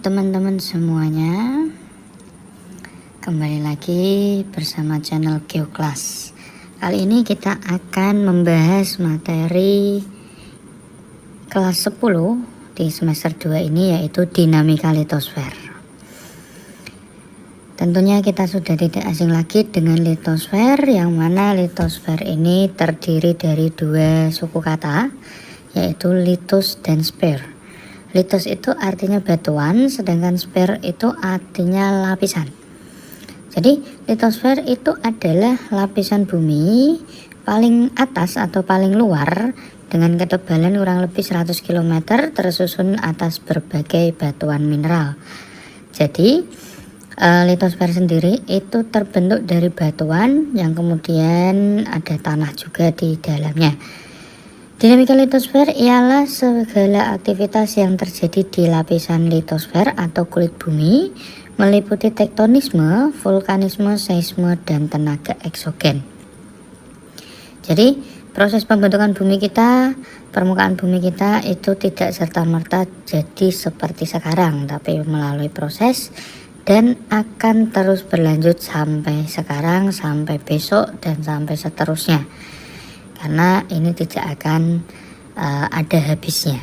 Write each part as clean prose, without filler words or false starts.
teman-teman semuanya, kembali lagi bersama channel Geoclass. Kali ini kita akan membahas materi kelas 10 di semester 2 ini, yaitu dinamika litosfer. Tentunya kita sudah tidak asing lagi dengan litosfer, yang mana litosfer ini terdiri dari dua suku kata, yaitu litos dan sphere. Litos itu artinya batuan, sedangkan sphere itu artinya lapisan. Jadi litosfer itu adalah lapisan bumi paling atas atau paling luar dengan ketebalan kurang lebih 100 km tersusun atas berbagai batuan mineral. Jadi litosfer sendiri itu terbentuk dari batuan yang kemudian ada tanah juga di dalamnya. Dinamika litosfer ialah segala aktivitas yang terjadi di lapisan litosfer atau kulit bumi, meliputi tektonisme, vulkanisme, seisme, dan tenaga eksogen. Jadi proses pembentukan bumi kita, permukaan bumi kita itu tidak serta-merta jadi seperti sekarang, tapi melalui proses dan akan terus berlanjut sampai sekarang, sampai besok, dan sampai seterusnya. Karena ini tidak akan ada habisnya.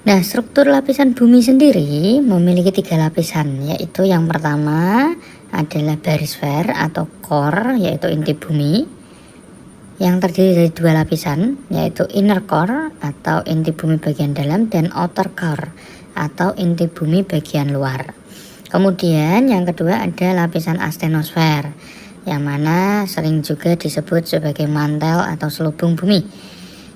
Nah, struktur lapisan bumi sendiri memiliki 3 lapisan, yaitu yang pertama adalah barisfer atau core, yaitu inti bumi, yang terdiri dari 2 lapisan, yaitu inner core atau inti bumi bagian dalam, dan outer core atau inti bumi bagian luar. Kemudian yang kedua ada lapisan astenosfer, yang mana sering juga disebut sebagai mantel atau selubung bumi.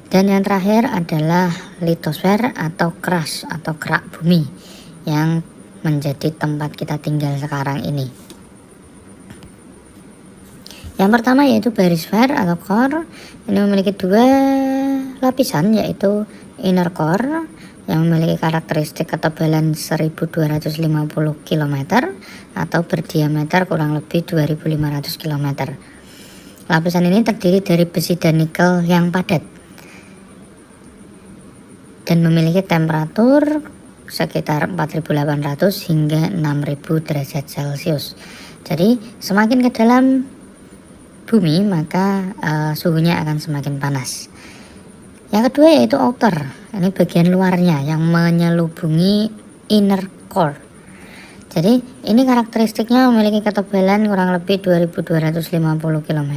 Dan yang terakhir adalah litosfer atau crust atau kerak bumi yang menjadi tempat kita tinggal sekarang ini. Yang pertama yaitu barisfer atau core. Ini memiliki 2 lapisan, yaitu inner core yang memiliki karakteristik ketebalan 1250 km atau berdiameter kurang lebih 2500 km. Lapisan ini terdiri dari besi dan nikel yang padat dan memiliki temperatur sekitar 4800 hingga 6000 derajat Celcius. Jadi semakin ke dalam bumi maka suhunya akan semakin panas. Yang kedua yaitu outer, ini bagian luarnya yang menyelubungi inner core. Jadi ini karakteristiknya memiliki ketebalan kurang lebih 2250 km,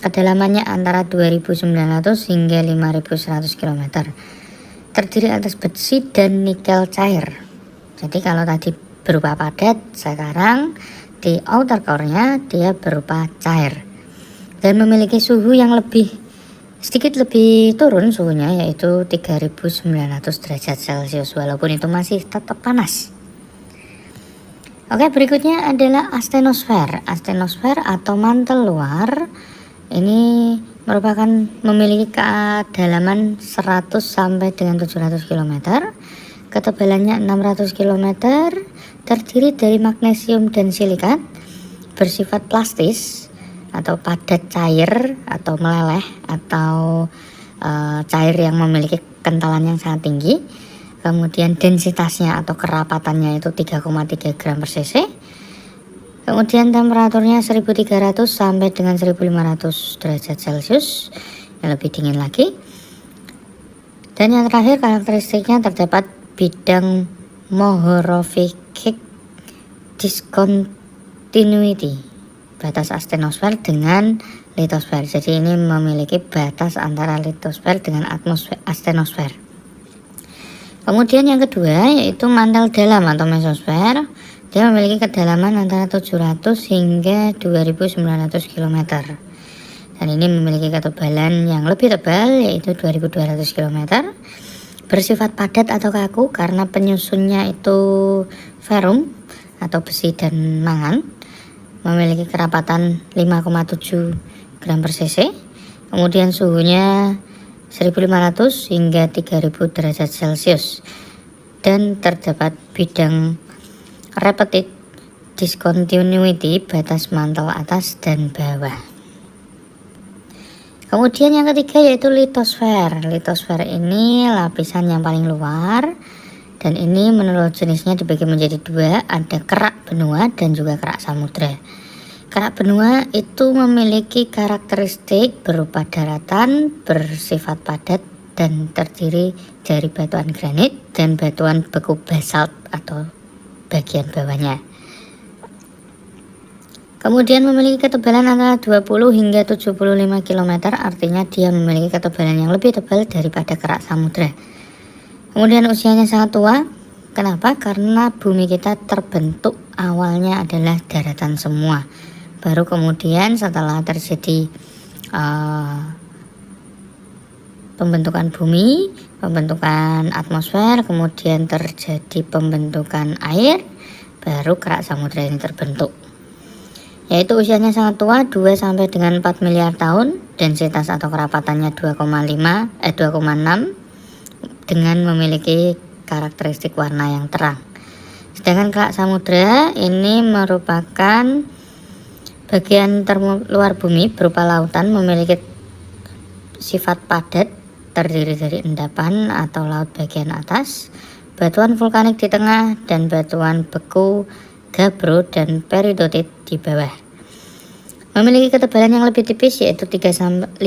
kedalamannya antara 2900 hingga 5100 km. Terdiri atas besi dan nikel cair. Jadi kalau tadi berupa padat, sekarang di outer core-nya dia berupa cair dan memiliki suhu yang sedikit lebih turun suhunya, yaitu 3900 derajat Celcius, walaupun itu masih tetap panas. Oke, berikutnya adalah astenosfer. Astenosfer atau mantel luar ini merupakan memiliki kedalaman 100 sampai dengan 700 km, ketebalannya 600 km, terdiri dari magnesium dan silikat, bersifat plastis atau padat cair atau meleleh atau cair yang memiliki kentalan yang sangat tinggi. Kemudian densitasnya atau kerapatannya itu 3,3 gram per cc. Kemudian temperaturnya 1300 sampai dengan 1500 derajat Celcius, yang lebih dingin lagi. Dan yang terakhir karakteristiknya terdapat bidang Mohorovičić discontinuity, batas astenosfer dengan litosfer. Jadi ini memiliki batas antara litosfer dengan astenosfer. Kemudian yang kedua yaitu mantel dalam atau mesosfer. Dia memiliki kedalaman antara 700 hingga 2900 km. Dan ini memiliki ketebalan yang lebih tebal, yaitu 2200 km. Bersifat padat atau kaku karena penyusunnya itu ferrum atau besi dan mangan. Memiliki kerapatan 5,7 gram per cc. Kemudian suhunya 1500 hingga 3000 derajat Celcius. Dan terdapat bidang repeated discontinuity, batas mantel atas dan bawah. Kemudian yang ketiga yaitu litosfer. Litosfer ini lapisan yang paling luar Dan ini menurut jenisnya dibagi menjadi dua, ada kerak benua dan juga kerak samudra. Kerak benua itu memiliki karakteristik berupa daratan, bersifat padat, dan terdiri dari batuan granit dan batuan beku basalt atau bagian bawahnya. Kemudian memiliki ketebalan antara 20 hingga 75 km, artinya dia memiliki ketebalan yang lebih tebal daripada kerak samudra. Kemudian usianya sangat tua. Kenapa? Karena bumi kita terbentuk awalnya adalah daratan semua. Baru kemudian setelah terjadi pembentukan bumi, pembentukan atmosfer, kemudian terjadi pembentukan air, baru kerak samudra ini terbentuk. Yaitu usianya sangat tua, 2 sampai dengan 4 miliar tahun, densitas atau kerapatannya 2,6 dengan memiliki karakteristik warna yang terang. Sedangkan kerak samudra ini merupakan bagian terluar bumi berupa lautan, memiliki sifat padat, terdiri dari endapan atau laut bagian atas, batuan vulkanik di tengah, dan batuan beku, gabbro, dan peridotit di bawah. Memiliki ketebalan yang lebih tipis yaitu 5-15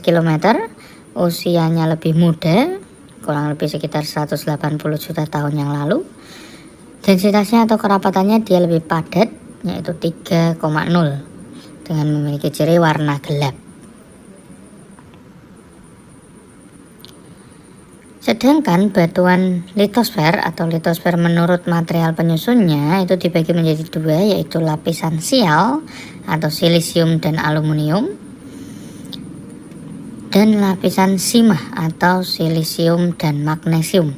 km, usianya lebih muda, kurang lebih sekitar 180 juta tahun yang lalu. Densitasnya atau kerapatannya dia lebih padat, yaitu 3,0 dengan memiliki ciri warna gelap. Sedangkan batuan litosfer atau litosfer menurut material penyusunnya itu dibagi menjadi dua, yaitu lapisan sial atau silisium dan aluminium, dan lapisan simah atau silisium dan magnesium.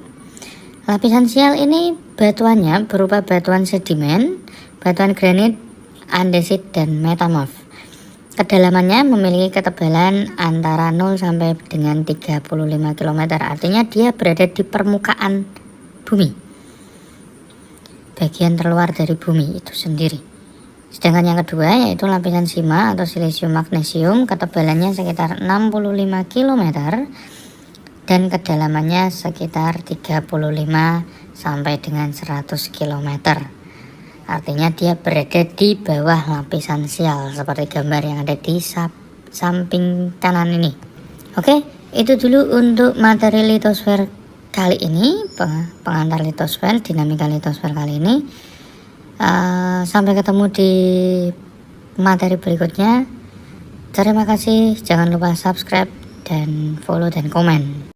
Lapisan sial ini batuannya berupa batuan sedimen, batuan granit, andesit, dan metamorf. Kedalamannya memiliki ketebalan antara 0 sampai dengan 35 km, artinya dia berada di permukaan bumi, bagian terluar dari bumi itu sendiri. Sedangkan yang kedua yaitu lapisan sima atau silisium magnesium, ketebalannya sekitar 65 km dan kedalamannya sekitar 35 sampai dengan 100 km. Artinya dia berada di bawah lapisan sial seperti gambar yang ada di samping kanan ini. Oke, itu dulu untuk materi litosfer kali ini, pengantar litosfer, dinamika litosfer kali ini. Sampai ketemu di materi berikutnya. Terima kasih, jangan lupa subscribe dan follow dan komen.